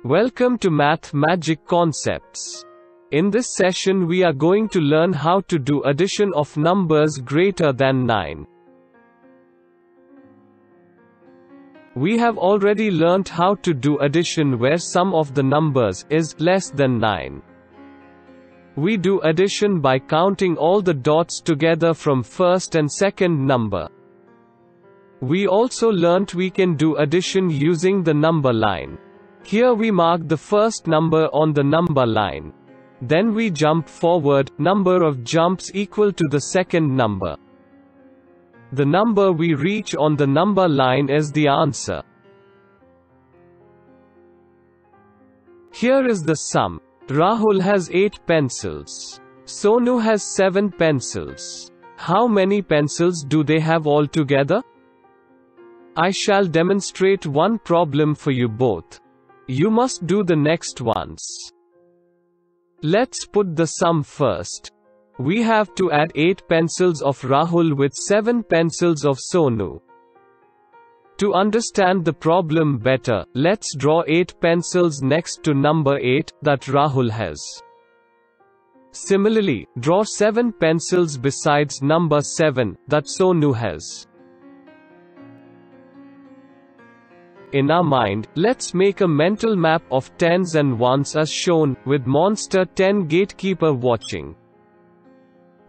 Welcome to Math Magic Concepts. In this session we are going to learn how to do addition of numbers greater than 9. We have already learnt how to do addition where sum of the numbers is less than 9. We do addition by counting all the dots together from first and second number. We also learnt we can do addition using the number line. Here we mark the first number on the number line. Then we jump forward, number of jumps equal to the second number. The number we reach on the number line is the answer. Here is the sum. Rahul has 8 pencils. Sonu has 7 pencils. How many pencils do they have altogether? I shall demonstrate one problem for you both. You must do the next ones. Let's put the sum first. We have to add 8 pencils of Rahul with 7 pencils of Sonu. To understand the problem better, let's draw 8 pencils next to number 8 that Rahul has. Similarly, draw 7 pencils besides number 7 that Sonu has. In our mind, let's make a mental map of 10s and 1s as shown, with monster 10 gatekeeper watching.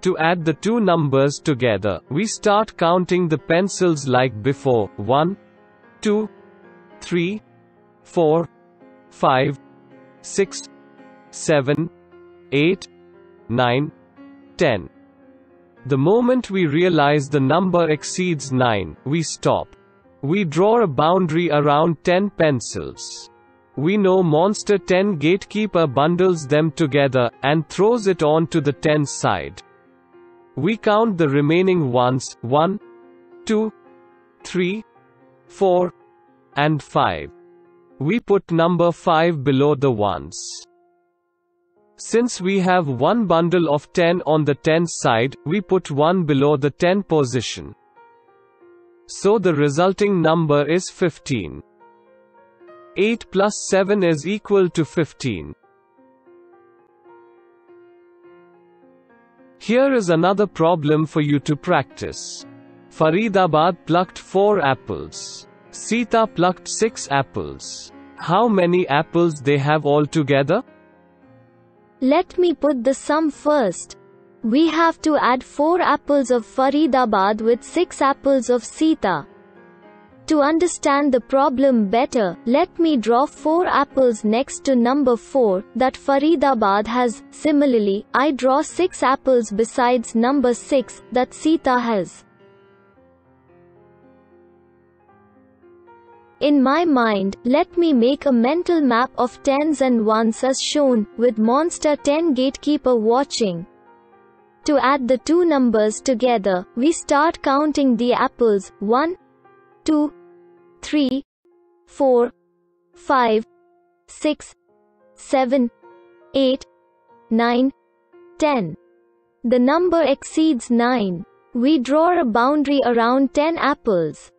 To add the two numbers together, we start counting the pencils like before: 1, 2, 3, 4, 5, 6, 7, 8, 9, 10. The moment we realize the number exceeds 9, we stop. We draw a boundary around 10 pencils. We know monster 10 gatekeeper bundles them together, and throws it on to the 10 side. We count the remaining ones: 1, 2, 3, 4, and 5. We put number 5 below the ones. Since we have one bundle of 10 on the 10 side, we put 1 below the 10 position. So the resulting number is 15. 8 plus 7 is equal to 15. Here is another problem for you to practice. Faridabad plucked 4 apples. Sita plucked 6 apples. How many apples they have altogether? Let me put the sum first. We have to add 4 apples of Faridabad with 6 apples of Sita. To understand the problem better, let me draw 4 apples next to number 4 that Faridabad has. Similarly, I draw 6 apples besides number 6 that Sita has. In my mind, let me make a mental map of 10s and 1s as shown, with monster 10 gatekeeper watching. To add the two numbers together, we start counting the apples: 1, 2, 3, 4, 5, 6, 7, 8, 9, 10. The number exceeds 9. We draw a boundary around 10 apples.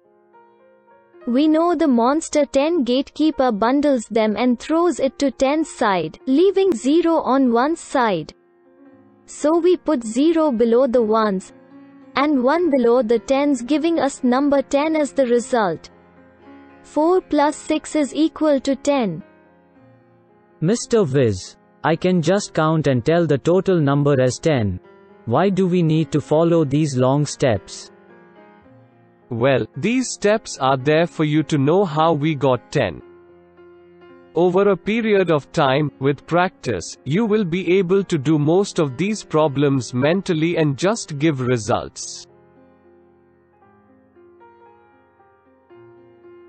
We know the monster 10 gatekeeper bundles them and throws it to 10's side, leaving 0 on one's side. So we put 0 below the 1s, and 1 below the 10s, giving us number 10 as the result. 4 plus 6 is equal to 10. Mr. Viz, I can just count and tell the total number as 10. Why do we need to follow these long steps? Well, these steps are there for you to know how we got 10. Over a period of time, with practice, you will be able to do most of these problems mentally and just give results.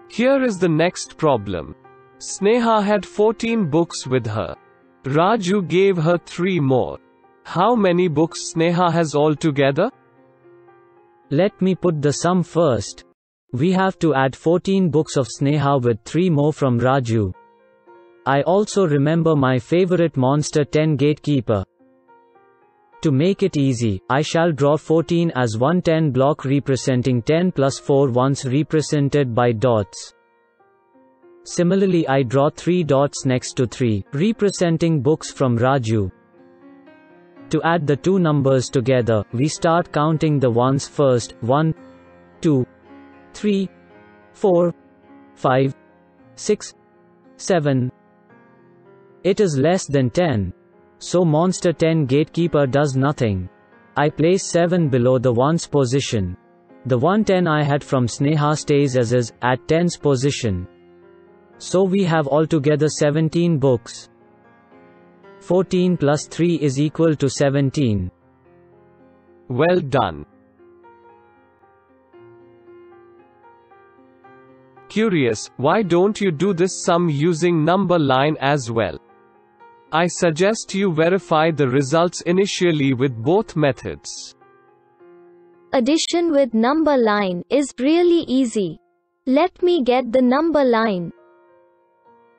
Here is the next problem. Sneha had 14 books with her. Raju gave her 3 more. How many books Sneha has altogether? Let me put the sum first. We have to add 14 books of Sneha with 3 more from Raju. I also remember my favorite monster 10 gatekeeper. To make it easy, I shall draw 14 as one 10 block representing 10 plus 4 ones represented by dots. Similarly, I draw 3 dots next to 3, representing books from Raju. To add the two numbers together, we start counting the ones first. 1, 2, 3, 4, 5, 6, 7. It is less than 10. So Monster 10 Gatekeeper does nothing. I place 7 below the 1's position. The 110 I had from Sneha stays as is, at 10's position. So we have altogether 17 books. 14 plus 3 is equal to 17. Well done. Curious, why don't you do this sum using number line as well? I suggest you verify the results initially with both methods. Addition with number line is really easy. Let me get the number line.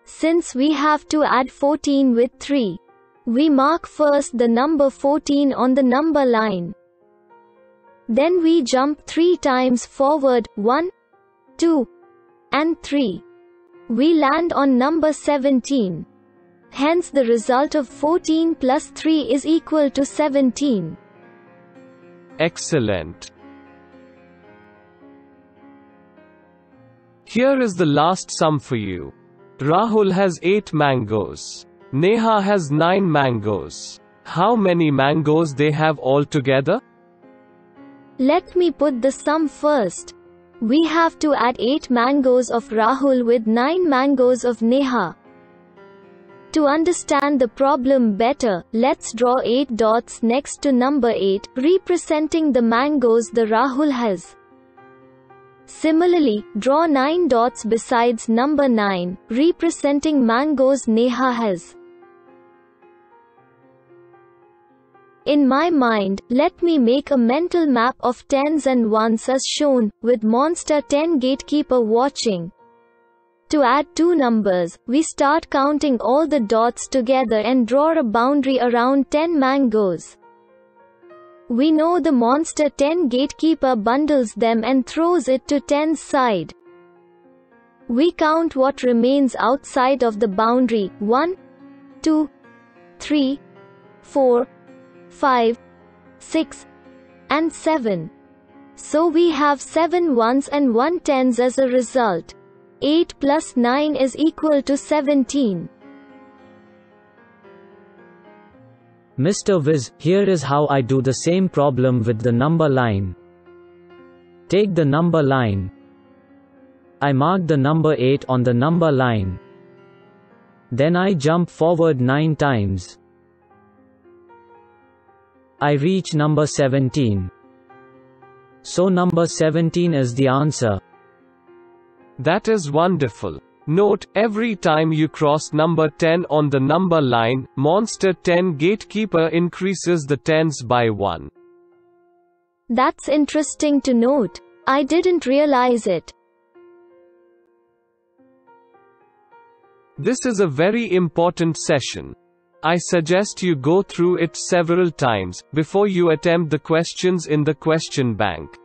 Since we have to add 14 with 3, we mark first the number 14 on the number line. Then we jump 3 times forward, 1, 2, and 3. We land on number 17. Hence the result of 14 plus 3 is equal to 17. Excellent. Here is the last sum for you. Rahul has 8 mangoes. Neha has 9 mangoes. How many mangoes they have altogether? Let me put the sum first. We have to add 8 mangoes of Rahul with 9 mangoes of Neha. To understand the problem better, let's draw 8 dots next to number 8, representing the mangoes the Rahul has. Similarly, draw 9 dots besides number 9, representing mangoes Neha has. In my mind, let me make a mental map of 10s and 1s as shown, with Monster 10 Gatekeeper watching. To add two numbers, we start counting all the dots together and draw a boundary around 10 mangoes. We know the Monster 10 Gatekeeper bundles them and throws it to 10's side. We count what remains outside of the boundary, 1, 2, 3, 4, 5, 6, and 7. So we have 7 1s and 1 10s as a result. 8 plus 9 is equal to 17. Mr. Viz, here is how I do the same problem with the number line. Take the number line. I mark the number 8 on the number line. Then I jump forward 9 times. I reach number 17. So number 17 is the answer. That is wonderful. Note, every time you cross number 10 on the number line, Monster 10 Gatekeeper increases the 10s by 1. That's interesting to note. I didn't realize it. This is a very important session. I suggest you go through it several times before you attempt the questions in the question bank.